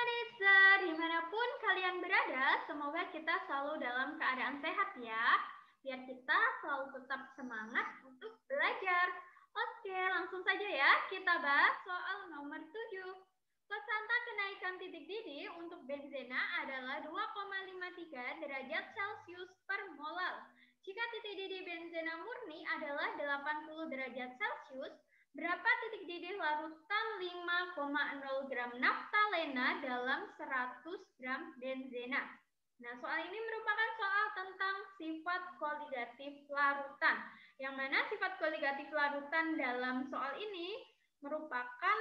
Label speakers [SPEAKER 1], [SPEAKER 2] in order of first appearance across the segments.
[SPEAKER 1] Vanessa, dimanapun kalian berada, semoga kita selalu dalam keadaan sehat ya, biar kita selalu tetap semangat untuk belajar. Oke, langsung saja ya, kita bahas soal nomor 7. Konstan kenaikan titik didih untuk benzena adalah 2,53 derajat Celcius per molar. Jika titik didih benzena murni adalah 80 derajat Celcius, berapa titik didih larutan 5,0 gram naftalena dalam 100 gram benzena? Nah, soal ini merupakan soal tentang sifat koligatif larutan. Yang mana sifat koligatif larutan dalam soal ini merupakan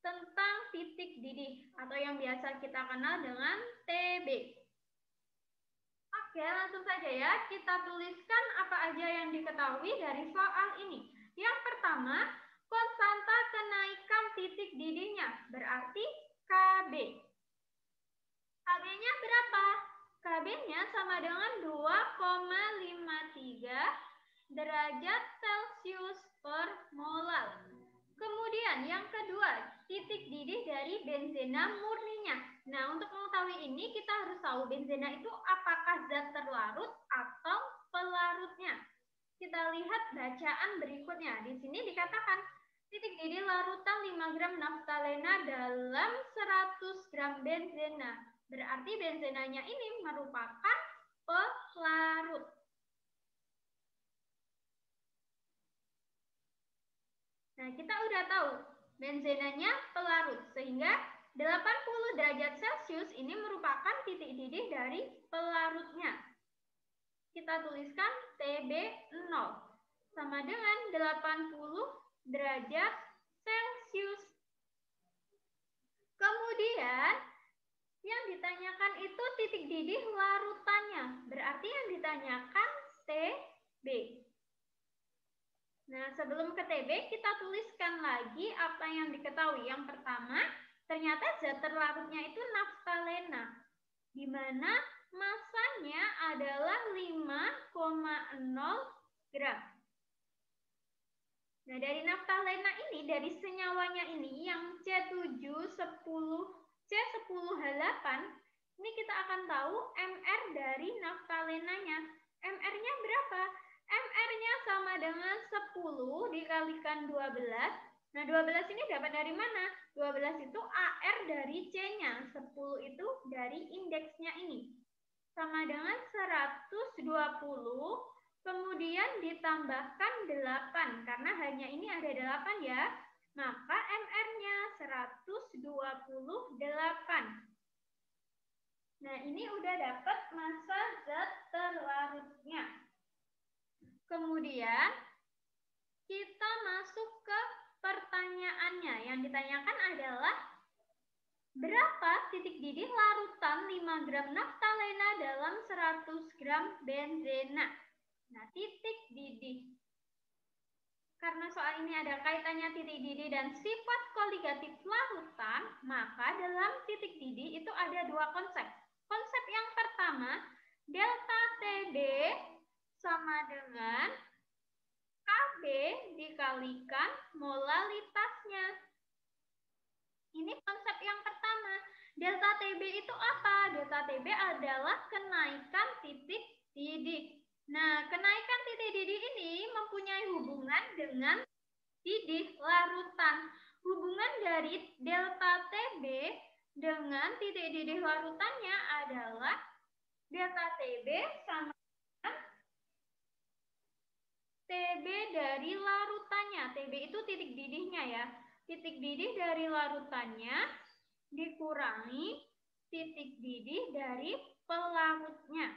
[SPEAKER 1] tentang titik didih atau yang biasa kita kenal dengan TB. Oke, langsung saja ya, kita tuliskan apa aja yang diketahui dari soal ini. Yang pertama, konstanta kenaikan titik didihnya, berarti KB. KB-nya berapa? KB-nya sama dengan 2,53 derajat Celcius per molar. Kemudian yang kedua, titik didih dari benzena murninya. Nah, untuk mengetahui ini kita harus tahu benzena itu apakah zat terlarut atau pelarutnya. Kita lihat bacaan berikutnya. Di sini dikatakan titik didih larutan 5 gram naftalena dalam 100 gram benzena. Berarti benzenanya ini merupakan pelarut. Nah, kita udah tahu benzenanya pelarut, sehingga 80 derajat Celcius ini merupakan titik didih dari pelarutnya. Kita tuliskan TB0 sama dengan 80 derajat Celcius. Kemudian yang ditanyakan itu titik didih larutannya. Berarti yang ditanyakan TB. Nah, sebelum ke TB, kita tuliskan lagi apa yang diketahui. Yang pertama, ternyata zat terlarutnya itu naftalena, di mana masanya adalah 5,0 gram. Nah, dari naftalena ini, dari senyawanya ini, yang C10H8, ini kita akan tahu MR dari naftalenanya. MR-nya berapa? MR-nya sama dengan 10 dikalikan 12. Nah, 12 ini dapat dari mana? 12 itu AR dari C-nya. 10 itu dari indeksnya ini. Sama dengan 120, kemudian ditambahkan 8. Karena hanya ini ada 8 ya. Maka MR-nya 128. Nah, ini udah dapat massa zat terlarutnya. Kemudian kita masuk ke pertanyaannya. Yang ditanyakan adalah berapa titik didih larutan 5 gram naftalena dalam 100 gram benzena. Nah, titik didih. Karena soal ini ada kaitannya titik didih dan sifat koligatif larutan, maka dalam titik didih itu ada dua konsep. Konsep yang pertama, delta TB sama dengan KB dikalikan molalitasnya. Ini konsep yang pertama. Delta TB itu apa? Delta TB adalah kenaikan titik didih. Nah, kenaikan titik didih ini mempunyai hubungan dengan didih larutan. Hubungan dari delta TB dengan titik didih larutannya adalah delta TB sama dengan TB dari larutannya. TB itu titik didihnya ya. Titik didih dari larutannya dikurangi titik didih dari pelarutnya.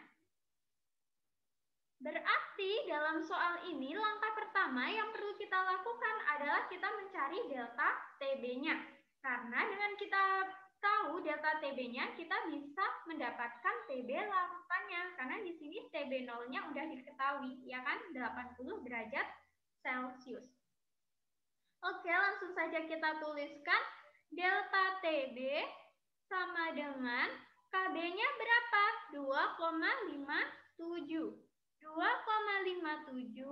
[SPEAKER 1] Berarti dalam soal ini langkah pertama yang perlu kita lakukan adalah kita mencari delta TB-nya. Karena dengan kita tahu delta TB-nya, kita bisa mendapatkan TB larutannya. Karena di sini TB0-nya udah diketahui, ya kan? 80 derajat Celcius. Oke, langsung saja kita tuliskan delta TB sama dengan KB-nya berapa? 2,57. 2,57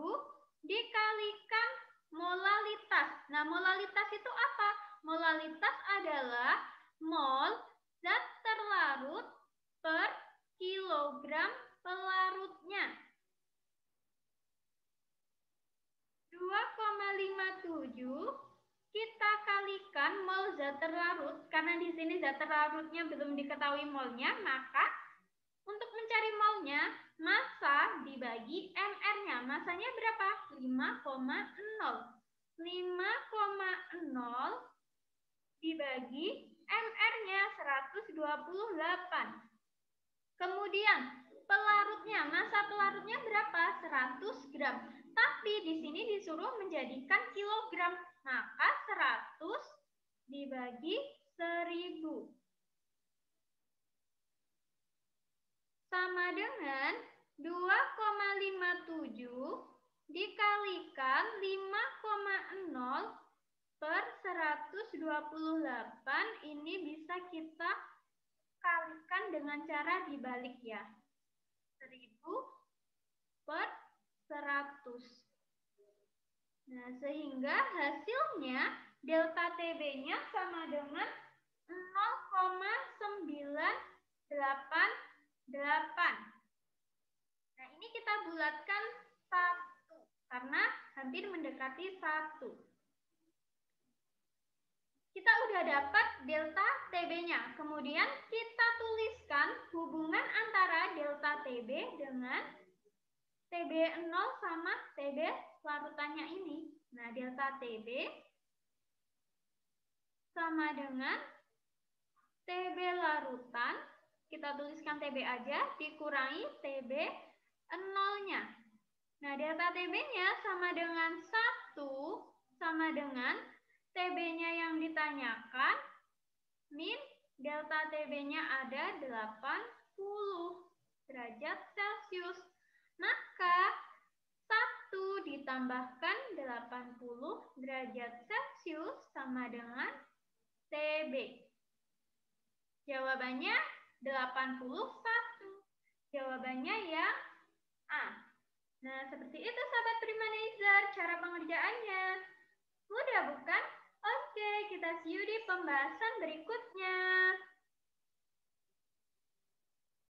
[SPEAKER 1] dikalikan molalitas. Nah, molalitas itu apa? Molalitas adalah mol kita kalikan mol zat terlarut. Karena di sini zat terlarutnya belum diketahui molnya, maka untuk mencari molnya, massa dibagi mR-nya. Massanya berapa? 5,0. 5,0 dibagi mR-nya 128. Kemudian pelarutnya, massa pelarutnya berapa? 100 gram. Tapi di sini disuruh menjadikan kilogram, maka 100 dibagi 1000 sama dengan 2,57 dikalikan 5,0 per 128. Ini bisa kita kalikan dengan cara dibalik ya. 1000 per 100. Nah, sehingga hasilnya delta TB-nya sama dengan 0,988. Nah, ini kita bulatkan 1 karena hampir mendekati 1. Kita udah dapat delta TB-nya. Kemudian kita tuliskan hubungan antara delta TB dengan TB0 sama TB larutannya ini. Nah, delta TB sama dengan TB larutan. Kita tuliskan TB aja, dikurangi TB0-nya. Nah, delta TB-nya sama dengan 1 sama dengan TB-nya yang ditanyakan, min delta TB-nya ada 80 derajat Celcius. Maka 1 ditambahkan 80 derajat Celcius sama dengan TB. Jawabannya 81. Jawabannya yang A. Nah, seperti itu sahabat Primanizer cara pengerjaannya. Mudah bukan? Oke, kita see you di pembahasan berikutnya.